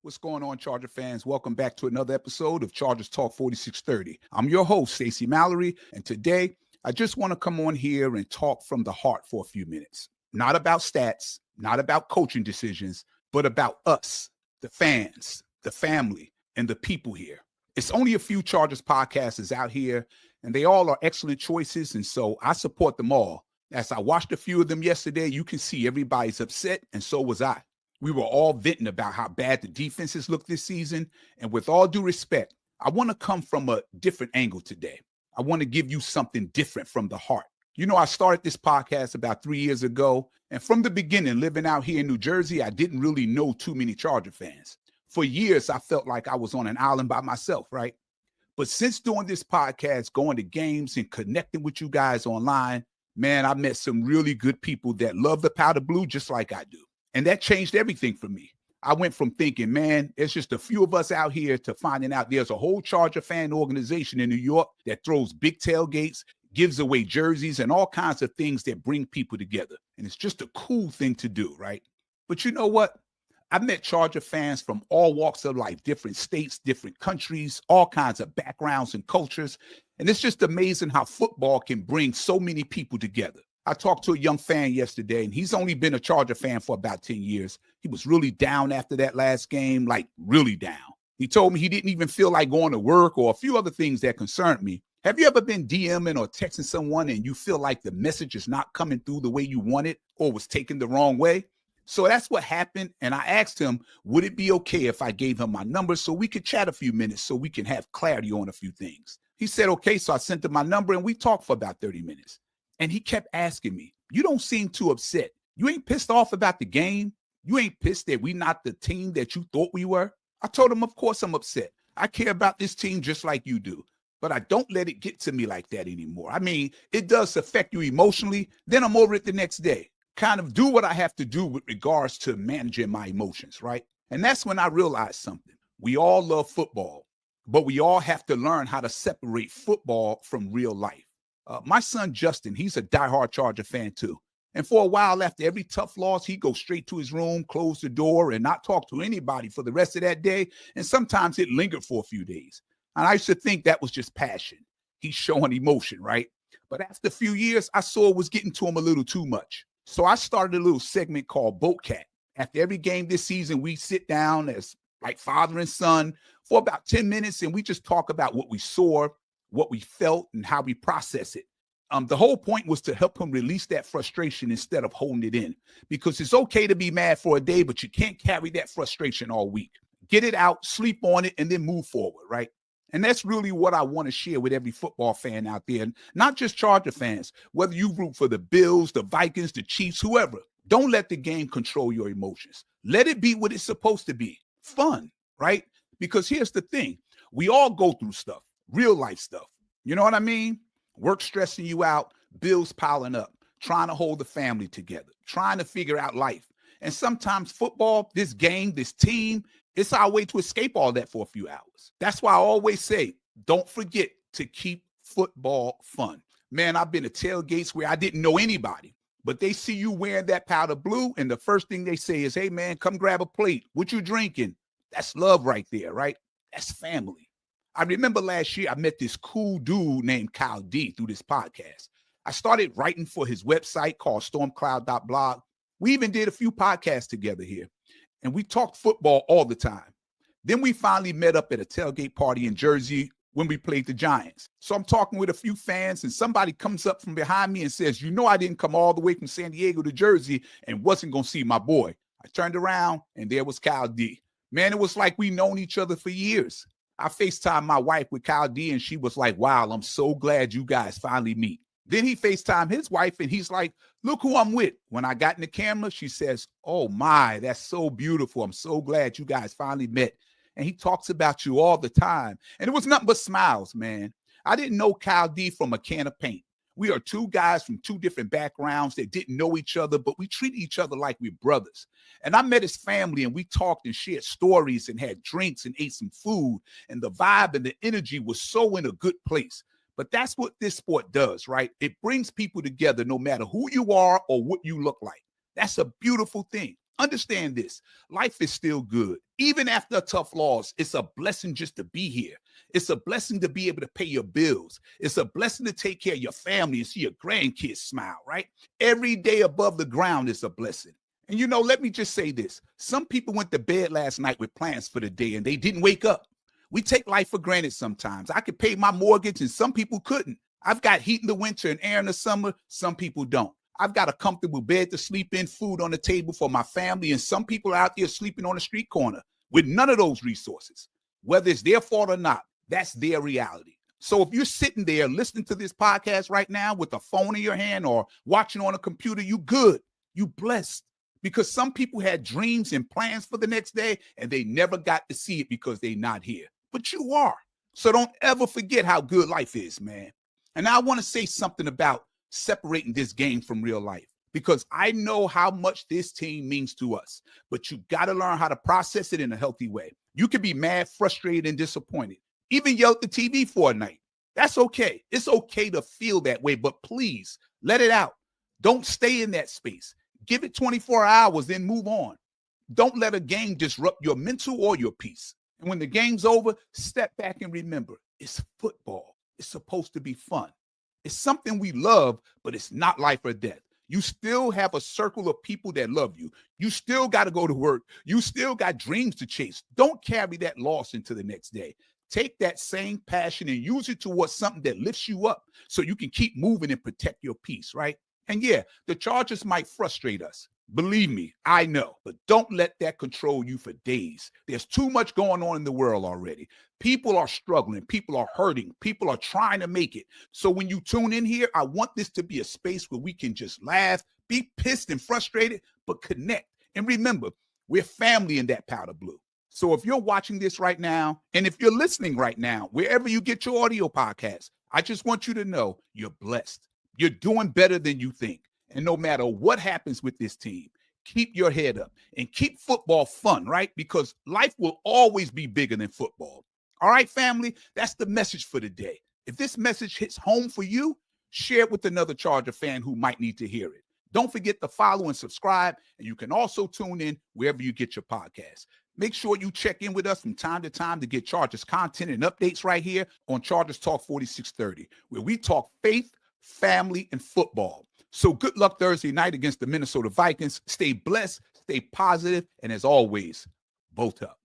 What's going on, Charger fans? Welcome back to another episode of Chargers Talk 4630. I'm your host, Stacey Mallory, and today I just want to come on here and talk from the heart for a few minutes. Not about stats, not about coaching decisions, but about us, the fans, the family, and the people here. It's only a few Chargers podcasters out here, and they all are excellent choices, and so I support them all. As I watched a few of them yesterday, you can see everybody's upset, and so was I. We were all venting about how bad the defenses look this season, and with all due respect, I want to come from a different angle today. I want to give you something different from the heart. You know, I started this podcast about 3 years ago, and from the beginning, living out here in New Jersey, I didn't really know too many Charger fans. For years, I felt like I was on an island by myself, right? But since doing this podcast, going to games and connecting with you guys online, man, I met some really good people that love the powder blue just like I do. And that changed everything for me. I went from thinking, man, it's just a few of us out here to finding out there's a whole Charger fan organization in New York that throws big tailgates, gives away jerseys, and all kinds of things that bring people together. And it's just a cool thing to do, right? But you know what? I've met Charger fans from all walks of life, different states, different countries, all kinds of backgrounds and cultures. And it's just amazing how football can bring so many people together. I talked to a young fan yesterday, and he's only been a Charger fan for about 10 years. He was really down after that last game, like really down. He told me he didn't even feel like going to work or a few other things that concerned me. Have you ever been DMing or texting someone and you feel like the message is not coming through the way you want it or was taken the wrong way? So that's what happened, and I asked him, would it be okay if I gave him my number so we could chat a few minutes so we can have clarity on a few things? He said, okay, so I sent him my number, and we talked for about 30 minutes. And he kept asking me, you don't seem too upset. You ain't pissed off about the game? You ain't pissed that we not the team that you thought we were? I told him, of course I'm upset. I care about this team just like you do. But I don't let it get to me like that anymore. I mean, it does affect you emotionally. Then I'm over it the next day. Kind of do what I have to do with regards to managing my emotions, right? And that's when I realized something. We all love football, but we all have to learn how to separate football from real life. My son, Justin, he's a diehard Charger fan too. And for a while after every tough loss, he'd go straight to his room, close the door, and not talk to anybody for the rest of that day. And sometimes it lingered for a few days. And I used to think that was just passion. He's showing emotion, right? But after a few years, I saw it was getting to him a little too much. So I started a little segment called Boat Cat. After every game this season, we sit down as like father and son for about 10 minutes, and we just talk about what we saw, what we felt, and how we process it. The whole point was to help him release that frustration instead of holding it in, because it's okay to be mad for a day, but you can't carry that frustration all week. Get it out, sleep on it, and then move forward, right? And that's really what I want to share with every football fan out there, and not just Charger fans, whether you root for the Bills, the Vikings, the Chiefs, whoever. Don't let the game control your emotions. Let it be what it's supposed to be, fun, right? Because here's the thing. We all go through stuff, real life stuff. You know what I mean? Work stressing you out, bills piling up, trying to hold the family together, trying to figure out life. And sometimes football, this game, this team, it's our way to escape all that for a few hours. That's why I always say, don't forget to keep football fun. Man, I've been to tailgates where I didn't know anybody, but they see you wearing that powder blue, and the first thing they say is, hey, man, come grab a plate. What you drinking? That's love right there, right? That's family. I remember last year I met this cool dude named Kyle D through this podcast. I started writing for his website called stormcloud.blog. We even did a few podcasts together here, and we talked football all the time. Then we finally met up at a tailgate party in Jersey when we played the Giants. So I'm talking with a few fans, and somebody comes up from behind me and says, you know, I didn't come all the way from San Diego to Jersey and wasn't going to see my boy. I turned around, and there was Kyle D. Man, it was like we known each other for years. I FaceTimed my wife with Kyle D, and she was like, wow, I'm so glad you guys finally meet. Then he FaceTimed his wife, and he's like, look who I'm with. When I got in the camera, she says, oh my, that's so beautiful. I'm so glad you guys finally met. And he talks about you all the time. And it was nothing but smiles, man. I didn't know Kyle D from a can of paint. We are two guys from two different backgrounds that didn't know each other, but we treated each other like we're brothers. And I met his family, and we talked and shared stories and had drinks and ate some food. And the vibe and the energy was so in a good place. But that's what this sport does, right? It brings people together no matter who you are or what you look like. That's a beautiful thing. Understand this. Life is still good. Even after a tough loss, it's a blessing just to be here. It's a blessing to be able to pay your bills. It's a blessing to take care of your family and see your grandkids smile, right? Every day above the ground is a blessing. And let me just say this. Some people went to bed last night with plans for the day and they didn't wake up. We take life for granted sometimes. I could pay my mortgage and some people couldn't. I've got heat in the winter and air in the summer. Some people don't. I've got a comfortable bed to sleep in, food on the table for my family, and some people are out there sleeping on the street corner with none of those resources. Whether it's their fault or not, that's their reality. So if you're sitting there listening to this podcast right now with a phone in your hand or watching on a computer, you good, you blessed. Because some people had dreams and plans for the next day and they never got to see it because they're not here. But you are. So don't ever forget how good life is, man. And I want to say something about separating this game from real life, because I know how much this team means to us, but you got to learn how to process it in a healthy way. You can be mad, frustrated, and disappointed, even yell at the TV for a night. That's okay. It's okay to feel that way, but please let it out. Don't stay in that space. Give it 24 hours, then move on. Don't let a game disrupt your mental or your peace. And when the game's over, step back and remember, it's football. It's supposed to be fun. It's something we love, but it's not life or death. You still have a circle of people that love you. You still got to go to work. You still got dreams to chase. Don't carry that loss into the next day. Take that same passion and use it towards something that lifts you up so you can keep moving and protect your peace, right? And yeah, the Chargers might frustrate us. Believe me, I know, but don't let that control you for days. There's too much going on in the world already. People are struggling. People are hurting. People are trying to make it. So when you tune in here, I want this to be a space where we can just laugh, be pissed and frustrated, but connect. And remember, we're family in that powder blue. So if you're watching this right now, and if you're listening right now, wherever you get your audio podcast, I just want you to know you're blessed. You're doing better than you think. And no matter what happens with this team, keep your head up and keep football fun, right? Because life will always be bigger than football. All right, family, that's the message for today. If this message hits home for you, share it with another Charger fan who might need to hear it. Don't forget to follow and subscribe, and you can also tune in wherever you get your podcasts. Make sure you check in with us from time to time to get Chargers content and updates right here on Chargers Talk 4630, where we talk faith, family, and football. So good luck Thursday night against the Minnesota Vikings. Stay blessed, stay positive, and as always, vote up.